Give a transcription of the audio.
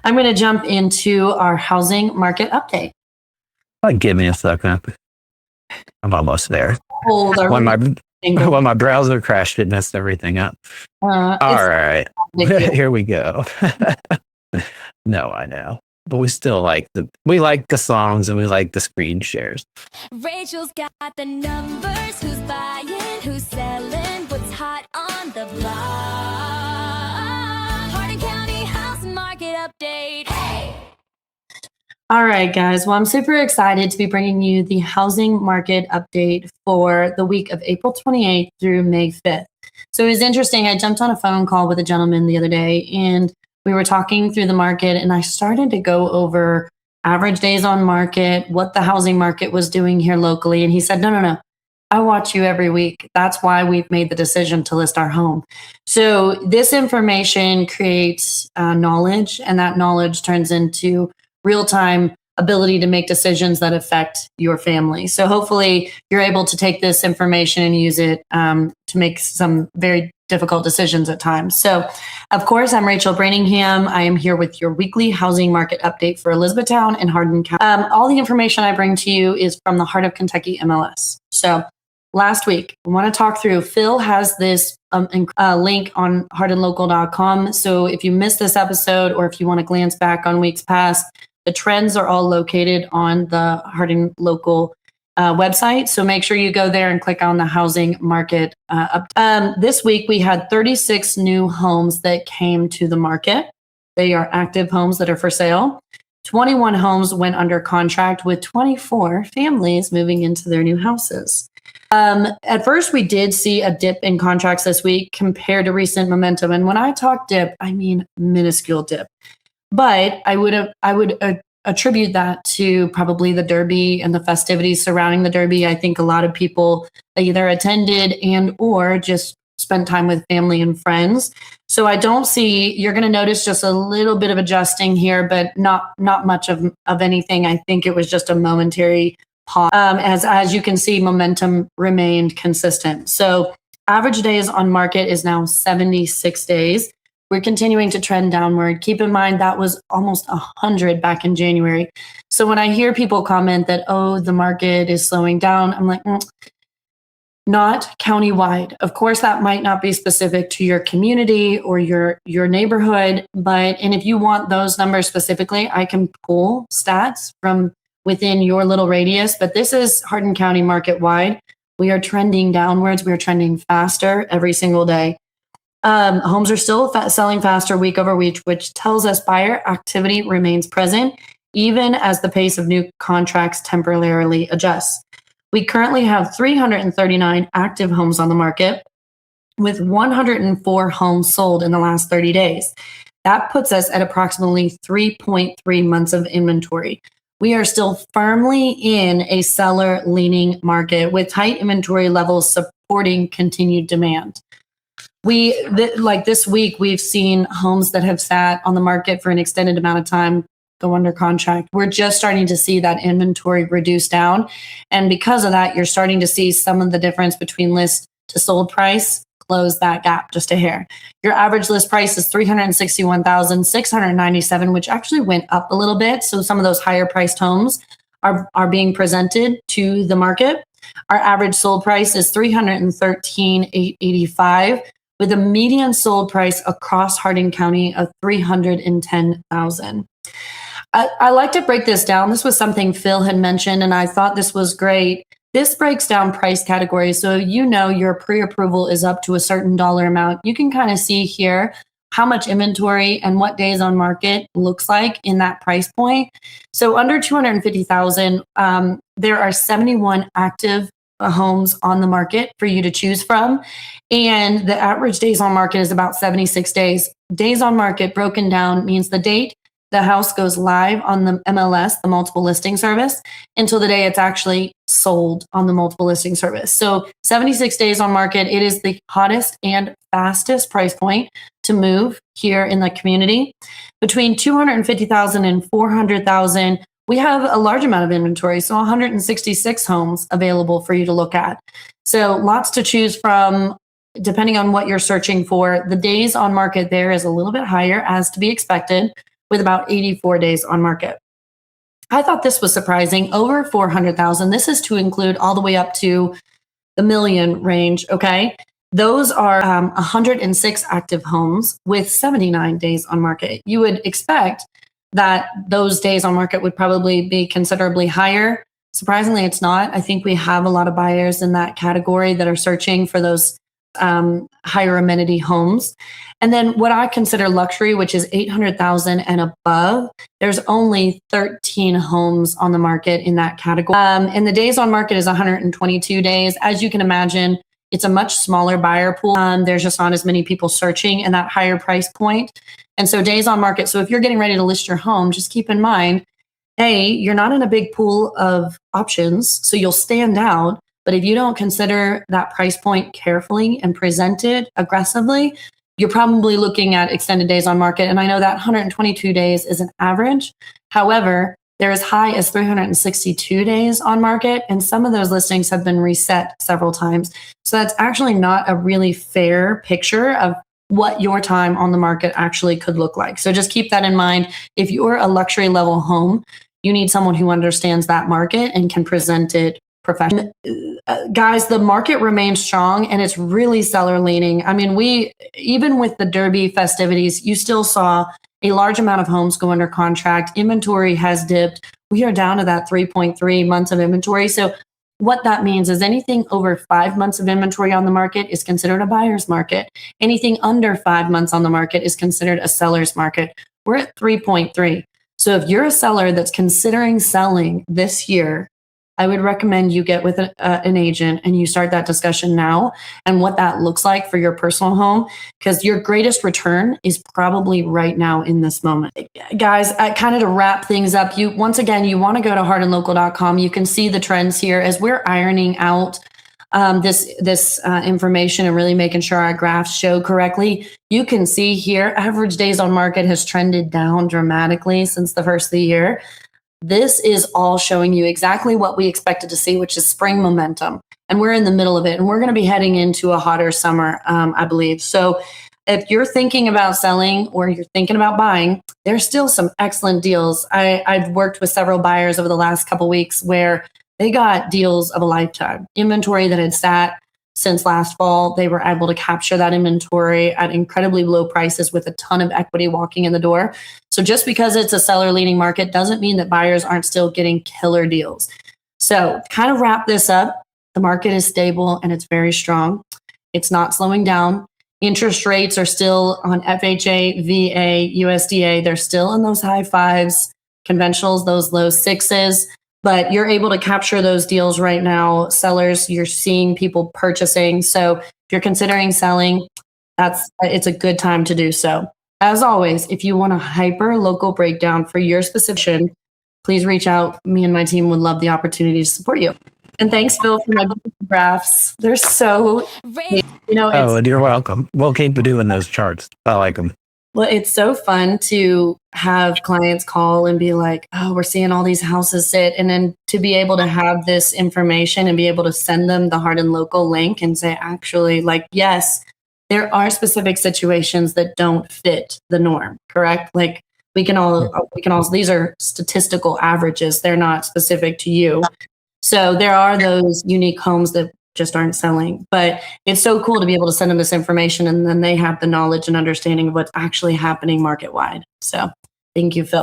I'm going to jump into our housing market update. Give me a second. I'm almost there. Hold our When my browser crashed, it messed everything up. All right. Here we go. No, I know. But we still like the songs and we like the screen shares. Rachel's got the numbers. Who's buying? Who's selling? What's hot on the block? Hardin County housing market update. Hey! All right, guys. Well, I'm super excited to be bringing you the housing market update for the week of April 28th through May 5th. So it was interesting. I jumped on a phone call with a gentleman the other day, and we were talking through the market, and I started to go over average days on market, what the housing market was doing here locally. And he said, no. I watch you every week. That's why we've made the decision to list our home. So this information creates knowledge, and that knowledge turns into real-time ability to make decisions that affect your family. So hopefully you're able to take this information and use it to make some very difficult decisions at times. So of course, I'm Rachel Brantingham. I am here with your weekly housing market update for Elizabethtown and Hardin County. All the information I bring to you is from the Heart of Kentucky MLS. So last week, I want to talk through, Phil has this link on hardinlocal.com. So if you missed this episode, or if you want to glance back on weeks past, the trends are all located on the Hardin Local website. So make sure you go there and click on the housing market this week, we had 36 new homes that came to the market. They are active homes that are for sale. 21 homes went under contract, with 24 families moving into their new houses. At first, we did see a dip in contracts this week compared to recent momentum. And when I talk dip, I mean minuscule dip. But I would attribute that to probably the Derby and the festivities surrounding the Derby. I think a lot of people either attended and or just spent time with family and friends. So I don't see, you're going to notice just a little bit of adjusting here, but not much of anything. I think it was just a momentary pause. As you can see, momentum remained consistent. So average days on market is now 76 days. We're continuing to trend downward. Keep in mind that was almost 100 back in January. So when I hear people comment that, oh, the market is slowing down, I'm like, not countywide. Of course, that might not be specific to your community or your neighborhood, and if you want those numbers specifically, I can pull stats from within your little radius, but this is Hardin County market wide. We are trending downwards. We are trending faster every single day. Homes are still selling faster week over week, which tells us buyer activity remains present, even as the pace of new contracts temporarily adjusts. We currently have 339 active homes on the market, with 104 homes sold in the last 30 days. That puts us at approximately 3.3 months of inventory. We are still firmly in a seller-leaning market, with tight inventory levels supporting continued demand. Like this week, we've seen homes that have sat on the market for an extended amount of time go under contract. We're just starting to see that inventory reduce down. And because of that, you're starting to see some of the difference between list to sold price close that gap just a hair. Your average list price is $361,697, which actually went up a little bit. So some of those higher priced homes are being presented to the market. Our average sold price is $313,885. with a median sold price across Hardin County of $310,000. I like to break this down. This was something Phil had mentioned, and I thought this was great. This breaks down price categories. So your pre-approval is up to a certain dollar amount. You can kind of see here how much inventory and what days on market looks like in that price point. So under $250,000, there are 71 active homes on the market for you to choose from. And the average days on market is about 76 days. Days on market broken down means the date the house goes live on the MLS, the multiple listing service, until the day it's actually sold on the multiple listing service. So 76 days on market, it is the hottest and fastest price point to move here in the community. Between $250,000 and $400,000, we have a large amount of inventory, so 166 homes available for you to look at. So lots to choose from, depending on what you're searching for. The days on market there is a little bit higher, as to be expected. with about 84 days on market. I thought this was surprising. Over 400,000. This is to include all the way up to the million range. Okay. Those are 106 active homes with 79 days on market. You would expect that those days on market would probably be considerably higher. Surprisingly, it's not. I think we have a lot of buyers in that category that are searching for those higher amenity homes. And then what I consider luxury, which is 800,000 and above, there's only 13 homes on the market in that category. And the days on market is 122 days. As you can imagine, it's a much smaller buyer pool. There's just not as many people searching in that higher price point. And so days on market. So if you're getting ready to list your home, just keep in mind, you're not in a big pool of options, so you'll stand out. But if you don't consider that price point carefully and present it aggressively, you're probably looking at extended days on market. And I know that 122 days is an average. However, they're as high as 362 days on market. And some of those listings have been reset several times. So that's actually not a really fair picture of what your time on the market actually could look like. So just keep that in mind. If you're a luxury level home, you need someone who understands that market and can present it professionally. Guys, the market remains strong and it's really seller leaning. I mean, even with the Derby festivities, you still saw a large amount of homes go under contract. Inventory has dipped. We are down to that 3.3 months of inventory. So what that means is anything over 5 months of inventory on the market is considered a buyer's market. Anything under 5 months on the market is considered a seller's market. We're at 3.3. So if you're a seller that's considering selling this year, I would recommend you get with an agent and you start that discussion now and what that looks like for your personal home, because your greatest return is probably right now in this moment. Guys, kind of to wrap things up, you want to go to hardinlocal.com. You can see the trends here as we're ironing out this information and really making sure our graphs show correctly. You can see here, average days on market has trended down dramatically since the first of the year. This is all showing you exactly what we expected to see, which is spring momentum. And we're in the middle of it. And we're going to be heading into a hotter summer, I believe. So if you're thinking about selling or you're thinking about buying, there's still some excellent deals. I've worked with several buyers over the last couple of weeks where they got deals of a lifetime. Inventory that had sat since last fall, they were able to capture that inventory at incredibly low prices with a ton of equity walking in the door. So just because it's a seller leaning market doesn't mean that buyers aren't still getting killer deals. So kind of wrap this up. The market is stable and it's very strong. It's not slowing down. Interest rates are still on FHA, VA, USDA. They're still in those high fives, conventionals, those low sixes. But you're able to capture those deals right now. Sellers, you're seeing people purchasing. So if you're considering selling, it's a good time to do so. As always, if you want a hyper local breakdown for your specific, please reach out. Me and my team would love the opportunity to support you. And thanks, Phil, for my graphs. They're so, and you're welcome. We'll keep doing those charts. I like them. Well, it's so fun to have clients call and be like, oh, we're seeing all these houses sit. And then to be able to have this information and be able to send them the Hardin Local link and say, actually, like, yes, there are specific situations that don't fit the norm, correct? Like we can all, these are statistical averages. They're not specific to you. So there are those unique homes that just aren't selling. But it's so cool to be able to send them this information and then they have the knowledge and understanding of what's actually happening market wide. So thank you, Phil.